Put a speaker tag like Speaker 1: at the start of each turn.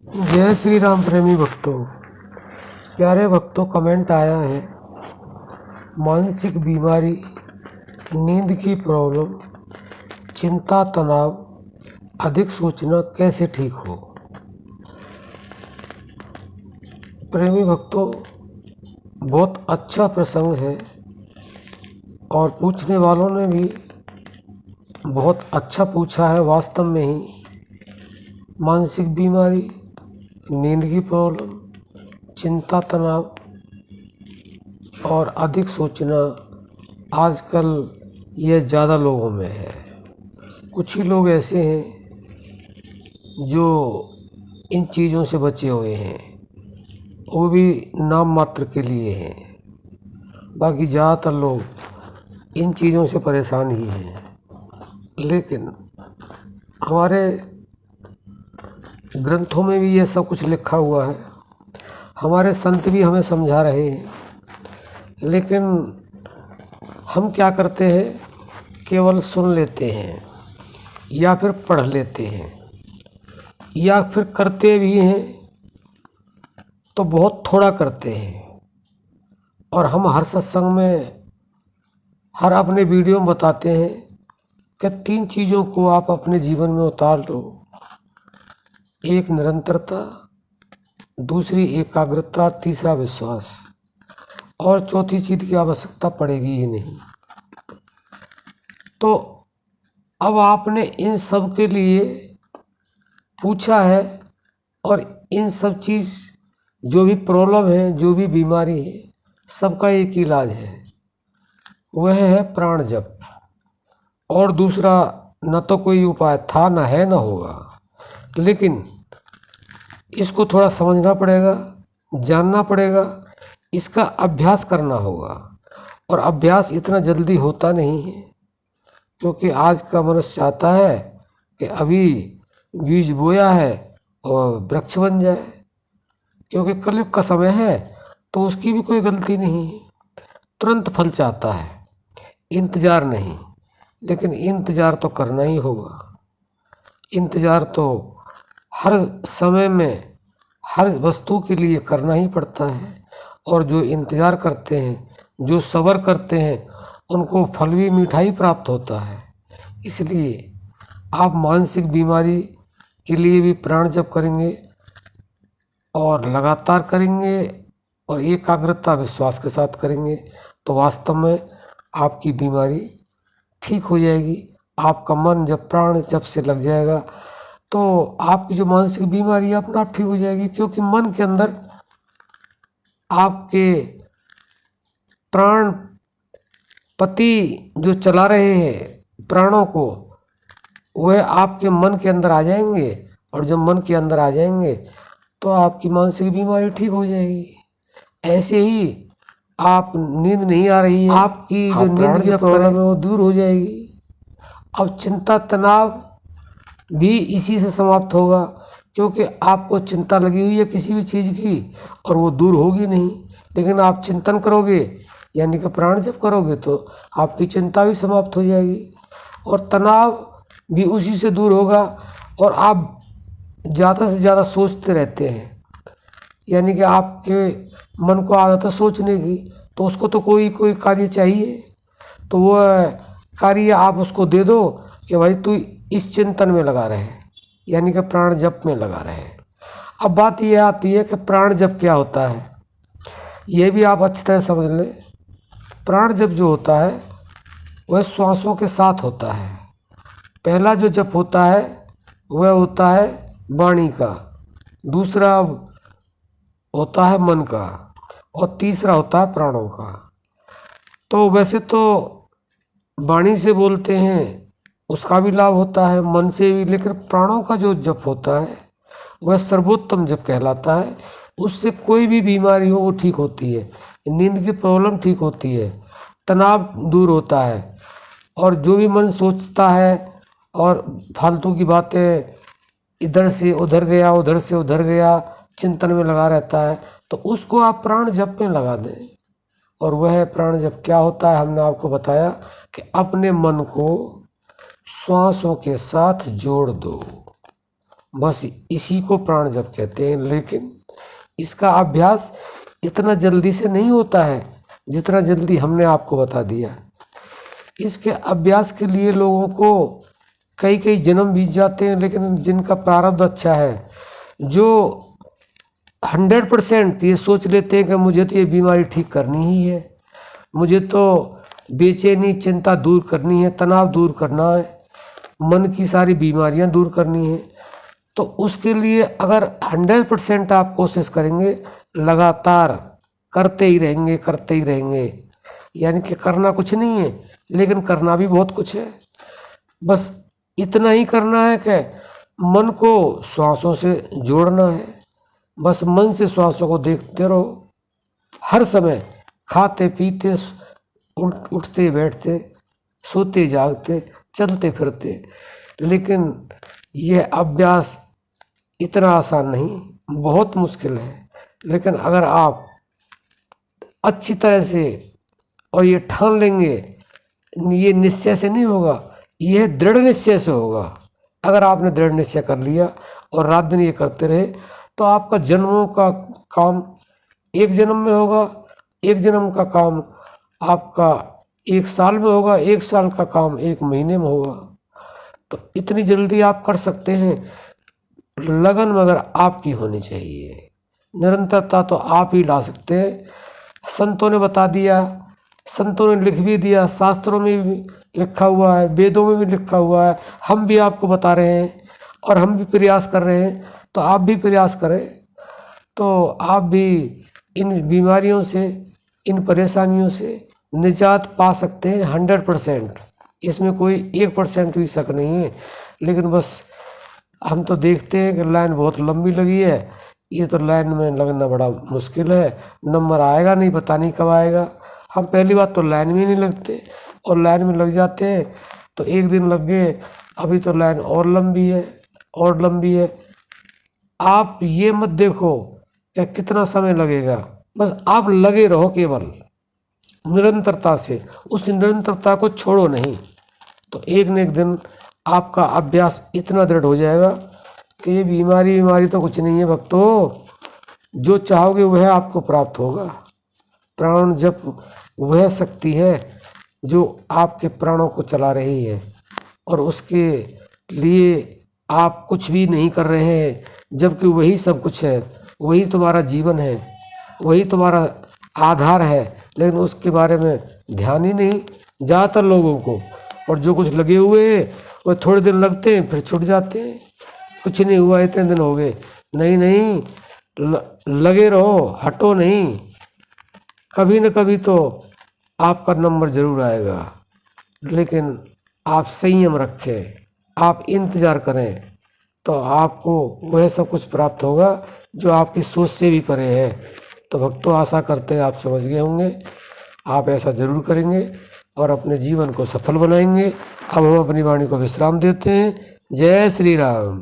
Speaker 1: जय श्री राम प्रेमी भक्तों। प्यारे भक्तों, कमेंट आया है, मानसिक बीमारी, नींद की प्रॉब्लम, चिंता, तनाव, अधिक सोचना कैसे ठीक हो। प्रेमी भक्तों, बहुत अच्छा प्रसंग है और पूछने वालों ने भी बहुत अच्छा पूछा है। वास्तव में ही मानसिक बीमारी, नींद की प्रॉब्लम, चिंता, तनाव और अधिक सोचना आजकल ये ज़्यादा लोगों में है। कुछ ही लोग ऐसे हैं जो इन चीज़ों से बचे हुए हैं, वो भी नाम मात्र के लिए हैं। बाकी ज़्यादातर लोग इन चीज़ों से परेशान ही हैं। लेकिन हमारे ग्रंथों में भी ये सब कुछ लिखा हुआ है, हमारे संत भी हमें समझा रहे हैं। लेकिन हम क्या करते हैं, केवल सुन लेते हैं या फिर पढ़ लेते हैं या फिर करते भी हैं तो बहुत थोड़ा करते हैं। और हम हर सत्संग में, हर अपने वीडियो में बताते हैं कि 3 चीज़ों को आप अपने जीवन में उतार लो। एक निरंतरता, दूसरी एकाग्रता, तीसरा विश्वास, और चौथी चीज़ की आवश्यकता पड़ेगी ही नहीं। तो अब आपने इन सब के लिए पूछा है और इन सब चीज़, जो भी प्रॉब्लम है, जो भी बीमारी है, सबका एक ही इलाज है, वह है प्राण जप। और दूसरा न तो कोई उपाय था, न है, न होगा। लेकिन इसको थोड़ा समझना पड़ेगा, जानना पड़ेगा, इसका अभ्यास करना होगा। और अभ्यास इतना जल्दी होता नहीं है, क्योंकि आज का मनुष्य चाहता है कि अभी बीज बोया है और वृक्ष बन जाए। क्योंकि कलयुग का समय है तो उसकी भी कोई गलती नहीं है, तुरंत फल चाहता है, इंतज़ार नहीं। लेकिन इंतज़ार तो करना ही होगा। इंतज़ार तो हर समय में हर वस्तु के लिए करना ही पड़ता है। और जो इंतज़ार करते हैं, जो सब्र करते हैं, उनको फल भी मीठा ही प्राप्त होता है। इसलिए आप मानसिक बीमारी के लिए भी प्राण जप करेंगे और लगातार करेंगे और एकाग्रता, विश्वास के साथ करेंगे तो वास्तव में आपकी बीमारी ठीक हो जाएगी। आपका मन जब प्राण जप से लग जाएगा तो आपकी जो मानसिक बीमारी है अपना आप ठीक हो जाएगी। क्योंकि मन के अंदर आपके प्राण पति जो चला रहे हैं प्राणों को, वह आपके मन के अंदर आ जाएंगे। और जब मन के अंदर आ जाएंगे तो आपकी मानसिक बीमारी ठीक हो जाएगी। ऐसे ही आप नींद नहीं आ रही है, आपकी जो नींद की प्रॉब्लम है वो दूर हो जाएगी। अब चिंता, तनाव भी इसी से समाप्त होगा, क्योंकि आपको चिंता लगी हुई है किसी भी चीज़ की और वो दूर होगी नहीं। लेकिन आप चिंतन करोगे, यानी कि प्राण जप करोगे, तो आपकी चिंता भी समाप्त हो जाएगी और तनाव भी उसी से दूर होगा। और आप ज़्यादा से ज़्यादा सोचते रहते हैं, यानी कि आपके मन को आदत है सोचने की, तो उसको तो कोई कार्य चाहिए। तो वह कार्य आप उसको दे दो कि भाई तू इस चिंतन में लगा रहे, यानी कि प्राण जप में लगा रहे। अब बात यह आती है कि प्राण जप क्या होता है, यह भी आप अच्छी तरह समझ लें। प्राण जप जो होता है वह श्वासों के साथ होता है। पहला जो जप होता है वह होता है वाणी का, दूसरा होता है मन का, और तीसरा होता है प्राणों का। तो वैसे तो वाणी से बोलते हैं उसका भी लाभ होता है, मन से भी, लेकिन प्राणों का जो जप होता है वह सर्वोत्तम जप कहलाता है। उससे कोई भी बीमारी हो वो ठीक होती है, नींद की प्रॉब्लम ठीक होती है, तनाव दूर होता है। और जो भी मन सोचता है और फालतू की बातें, इधर से उधर गया, उधर से उधर गया, चिंतन में लगा रहता है, तो उसको आप प्राण जप में लगा दें। और वह प्राण जप क्या होता है, हमने आपको बताया कि अपने मन को श्वासों के साथ जोड़ दो। बस इसी को प्राण जप कहते हैं। लेकिन इसका अभ्यास इतना जल्दी से नहीं होता है जितना जल्दी हमने आपको बता दिया। इसके अभ्यास के लिए लोगों को कई कई जन्म बीत जाते हैं, लेकिन जिनका प्रारब्ध अच्छा है, जो 100% ये सोच लेते हैं कि मुझे तो ये बीमारी ठीक करनी ही है, मुझे तो बेचैनी चिंता दूर करनी है, तनाव दूर करना है, मन की सारी बीमारियां दूर करनी है, तो उसके लिए अगर 100% आप कोशिश करेंगे, लगातार करते ही रहेंगे, यानी कि करना कुछ नहीं है लेकिन करना भी बहुत कुछ है। बस इतना ही करना है कि मन को श्वासों से जोड़ना है। बस मन से श्वासों को देखते रहो हर समय, खाते पीते, उठते बैठते, सोते जागते, चलते फिरते। लेकिन यह अभ्यास इतना आसान नहीं, बहुत मुश्किल है। लेकिन अगर आप अच्छी तरह से और ये ठान लेंगे, ये निश्चय से नहीं होगा, यह दृढ़ निश्चय से होगा। अगर आपने दृढ़ निश्चय कर लिया और रात दिन ये करते रहे तो आपका जन्मों का काम एक जन्म में होगा, एक जन्म का काम आपका 1 साल में होगा, 1 साल का काम 1 महीने में होगा। तो इतनी जल्दी आप कर सकते हैं। लगन मगर आपकी होनी चाहिए, निरंतरता तो आप ही ला सकते हैं। संतों ने बता दिया, संतों ने लिख भी दिया, शास्त्रों में भी लिखा हुआ है, वेदों में भी लिखा हुआ है, हम भी आपको बता रहे हैं और हम भी प्रयास कर रहे हैं। तो आप भी प्रयास करें, तो आप भी इन बीमारियों से, इन परेशानियों से निजात पा सकते हैं 100%। इसमें कोई 1% भी शक नहीं है। लेकिन बस हम तो देखते हैं कि लाइन बहुत लंबी लगी है, ये तो लाइन में लगना बड़ा मुश्किल है, नंबर आएगा नहीं, पता नहीं कब आएगा। हम पहली बात तो लाइन में नहीं लगते, और लाइन में लग जाते हैं तो एक दिन लग गए, अभी तो लाइन और लंबी है और लंबी है। आप ये मत देखो कि कितना समय लगेगा, बस आप लगे रहो केवल निरंतरता से, उस निरंतरता को छोड़ो नहीं। तो एक न एक दिन आपका अभ्यास इतना दृढ़ हो जाएगा कि ये बीमारी तो कुछ नहीं है भक्तों, जो चाहोगे वह आपको प्राप्त होगा। प्राण जप वह शक्ति है जो आपके प्राणों को चला रही है, और उसके लिए आप कुछ भी नहीं कर रहे हैं, जबकि वही सब कुछ है, वही तुम्हारा जीवन है, वही तुम्हारा आधार है। लेकिन उसके बारे में ध्यान ही नहीं ज़्यादातर लोगों को। और जो कुछ लगे हुए हैं वो थोड़े दिन लगते हैं फिर छूट जाते हैं, कुछ नहीं हुआ, इतने दिन हो गए। नहीं, लगे रहो, हटो नहीं, कभी न कभी तो आपका नंबर जरूर आएगा। लेकिन आप संयम रखें, आप इंतज़ार करें, तो आपको वह सब कुछ प्राप्त होगा जो आपकी सोच से भी परे है। तो भक्तों, आशा करते हैं आप समझ गए होंगे, आप ऐसा जरूर करेंगे और अपने जीवन को सफल बनाएंगे। अब हम अपनी वाणी को विश्राम देते हैं। जय श्री राम।